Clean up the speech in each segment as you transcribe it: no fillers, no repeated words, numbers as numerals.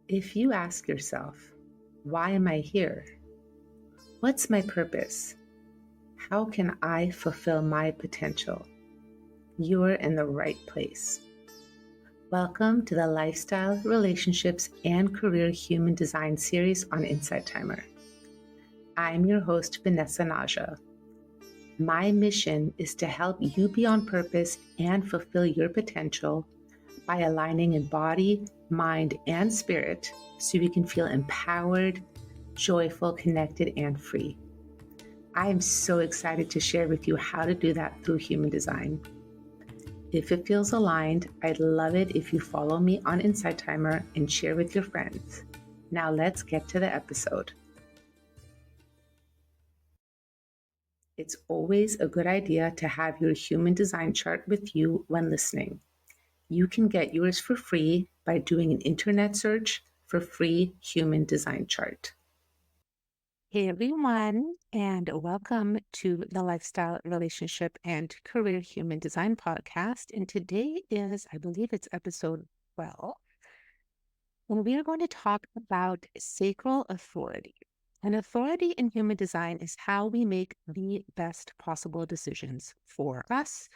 If you ask yourself, why am I here? What's my purpose? How can I fulfill my potential? You're in the right place. Welcome to the Lifestyle, Relationships, and Career Human Design series on Insight Timer. I'm your host, Vanessa Naja. My mission is to help you be on purpose and fulfill your potential by aligning in body, mind, and spirit so you can feel empowered, joyful, connected, and free. I am so excited to share with you how to do that through human design. If it feels aligned, I'd love it if you follow me on Insight Timer and share with your friends. Now let's get to the episode. It's always a good idea to have your human design chart with you when listening. You can get yours for free by doing an internet search for free human design chart. Hey everyone, and welcome to the Lifestyle, Relationship, and Career Human Design podcast. And today is, I believe it's episode 12, and we are going to talk about sacral authority. And authority in human design is how we make the best possible decisions for us.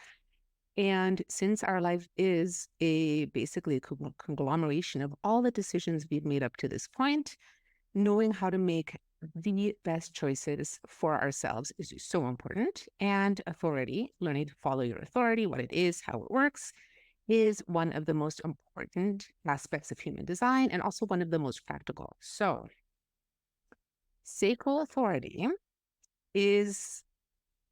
And since our life is basically a conglomeration of all the decisions we've made up to this point, knowing how to make the best choices for ourselves is so important. And authority, learning to follow your authority, what it is, how it works, is one of the most important aspects of human design and also one of the most practical. So, sacral authority is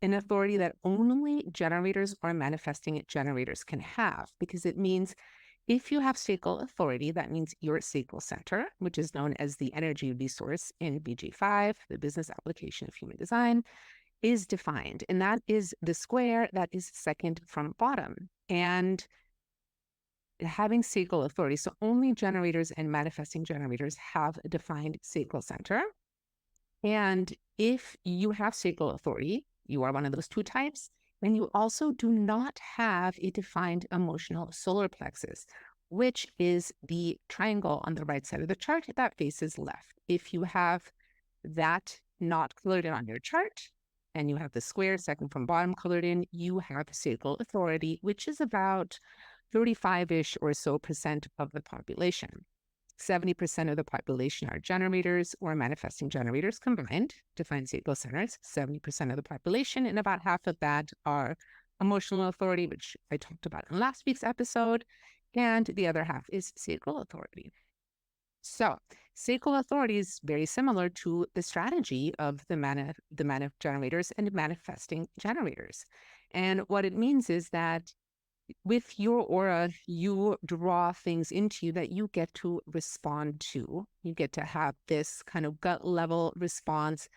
an authority that only generators or manifesting generators can have, because it means if you have sacral authority, that means your sacral center, which is known as the energy resource in BG5, the business application of human design, is defined. And that is the square that is second from bottom. And having sacral authority, so only generators and manifesting generators have a defined sacral center. And if you have sacral authority, you are one of those two types, then you also do not have a defined emotional solar plexus, which is the triangle on the right side of the chart that faces left. If you have that not colored in on your chart, and you have the square second from bottom colored in, you have sacral authority, which is about 35-ish or so percent of the population. 70% of the population are generators or manifesting generators combined, defined sacral centers, 70% of the population, and about half of that are emotional authority, which I talked about in last week's episode, and the other half is sacral authority. So sacral authority is very similar to the strategy of the generators and manifesting generators. And what it means is that with your aura, you draw things into you that you get to respond to. You get to have this kind of gut level response.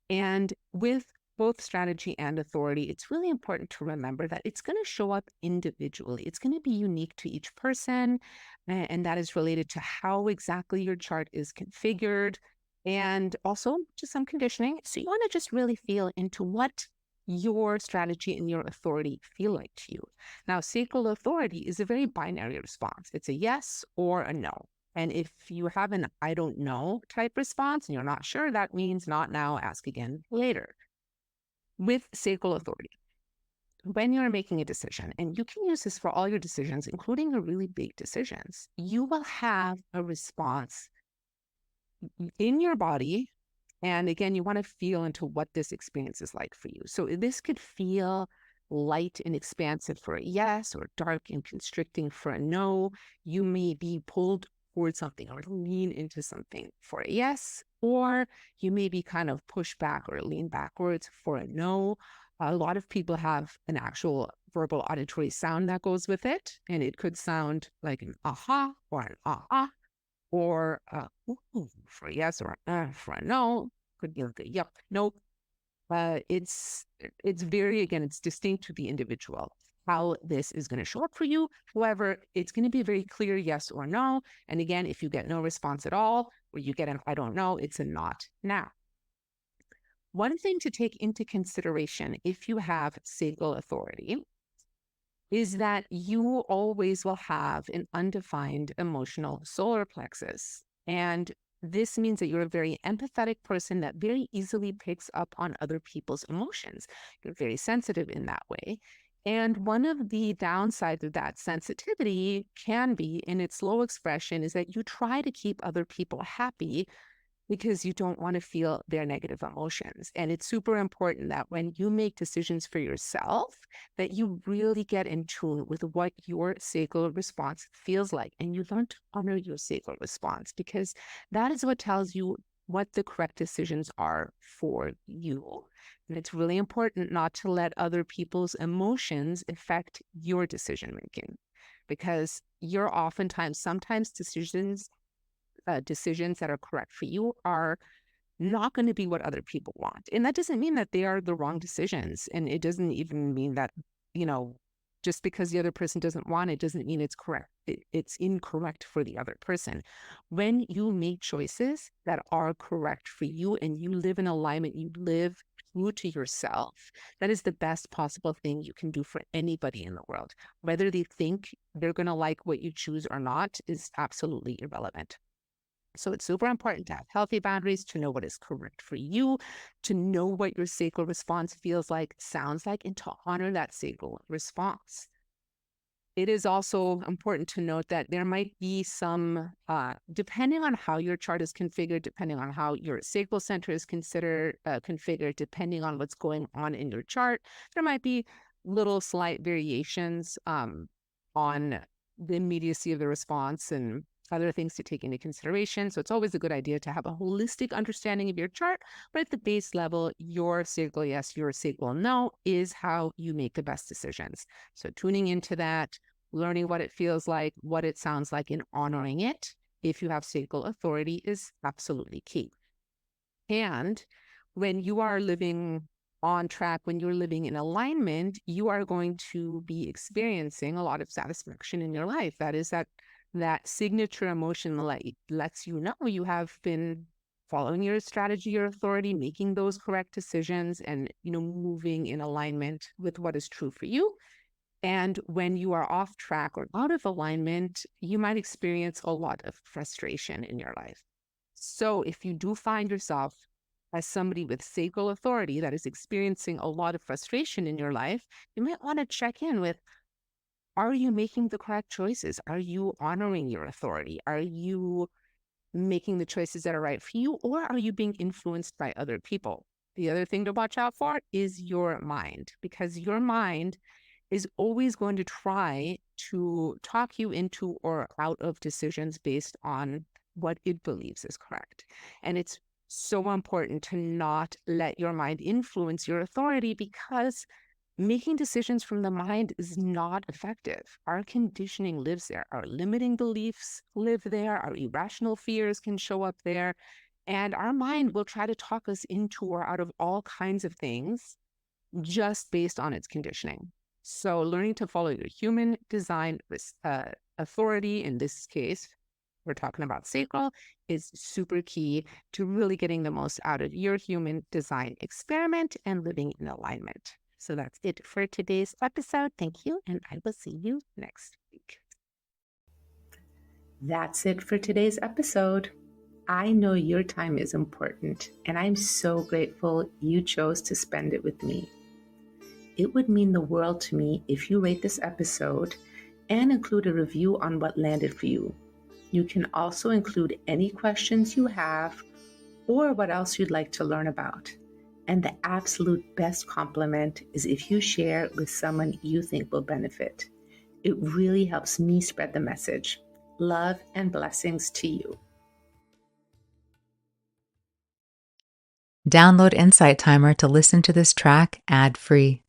And with both strategy and authority, it's really important to remember that it's going to show up individually. It's going to be unique to each person. And that is related to how exactly your chart is configured and also to some conditioning. So you want to just really feel into what your strategy and your authority feel like to you. Now, sacral authority is a very binary response. It's a yes or a no. And if you have an I don't know type response and you're not sure, that means not now, ask again later. With sacral authority, when you're making a decision, and you can use this for all your decisions, including the really big decisions, you will have a response in your body. And again, you want to feel into what this experience is like for you. So this could feel light and expansive for a yes, or dark and constricting for a no. You may be pulled towards something or lean into something for a yes, or you may be kind of pushed back or lean backwards for a no. A lot of people have an actual verbal auditory sound that goes with it, and it could sound like an aha or an ah, or ooh for a yes, or for a no. Could be like a yep, nope. It's very, again, it's distinct to the individual how this is going to show up for you. However, it's going to be very clear yes or no. And again, if you get no response at all, or you get an I don't know, it's a not now. One thing to take into consideration if you have sacral authority is that you always will have an undefined emotional solar plexus. And this means that you're a very empathetic person that very easily picks up on other people's emotions. You're very sensitive in that way. And one of the downsides of that sensitivity can be, in its low expression, is that you try to keep other people happy because you don't want to feel their negative emotions. And it's super important that when you make decisions for yourself, that you really get in tune with what your sacral response feels like. And you learn to honor your sacral response, because that is what tells you what the correct decisions are for you. And it's really important not to let other people's emotions affect your decision making, because you're sometimes decisions that are correct for you are not going to be what other people want. And that doesn't mean that they are the wrong decisions. And it doesn't even mean that, just because the other person doesn't want it, doesn't mean it's correct. It's incorrect for the other person. When you make choices that are correct for you and you live in alignment, you live true to yourself, that is the best possible thing you can do for anybody in the world. Whether they think they're going to like what you choose or not is absolutely irrelevant. So it's super important to have healthy boundaries, to know what is correct for you, to know what your sacral response feels like, sounds like, and to honor that sacral response. It is also important to note that there might be some, depending on how your chart is configured, depending on how your sacral center is configured, depending on what's going on in your chart, there might be little slight variations on the immediacy of the response and other things to take into consideration. So it's always a good idea to have a holistic understanding of your chart, but at the base level, your sacral yes, your sacral no is how you make the best decisions. So tuning into that, learning what it feels like, what it sounds like, and honoring it, if you have sacral authority, is absolutely key. And when you are living on track, when you're living in alignment, you are going to be experiencing a lot of satisfaction in your life. That is that signature emotion that lets you know you have been following your strategy, your authority, making those correct decisions, and moving in alignment with what is true for you. And when you are off track or out of alignment, you might experience a lot of frustration in your life. So if you do find yourself as somebody with sacral authority that is experiencing a lot of frustration in your life, you might want to check in with, are you making the correct choices? Are you honoring your authority? Are you making the choices that are right for you? Or are you being influenced by other people? The other thing to watch out for is your mind, because your mind is always going to try to talk you into or out of decisions based on what it believes is correct. And it's so important to not let your mind influence your authority, because making decisions from the mind is not effective. Our conditioning lives there. Our limiting beliefs live there. Our irrational fears can show up there. And our mind will try to talk us into or out of all kinds of things just based on its conditioning. So learning to follow your human design authority, in this case, we're talking about sacral, is super key to really getting the most out of your human design experiment and living in alignment. So that's it for today's episode. Thank you, and I will see you next week. That's it for today's episode. I know your time is important, and I'm so grateful you chose to spend it with me. It would mean the world to me if you rate this episode and include a review on what landed for you. You can also include any questions you have or what else you'd like to learn about. And the absolute best compliment is if you share it with someone you think will benefit. It really helps me spread the message. Love and blessings to you. Download Insight Timer to listen to this track ad-free.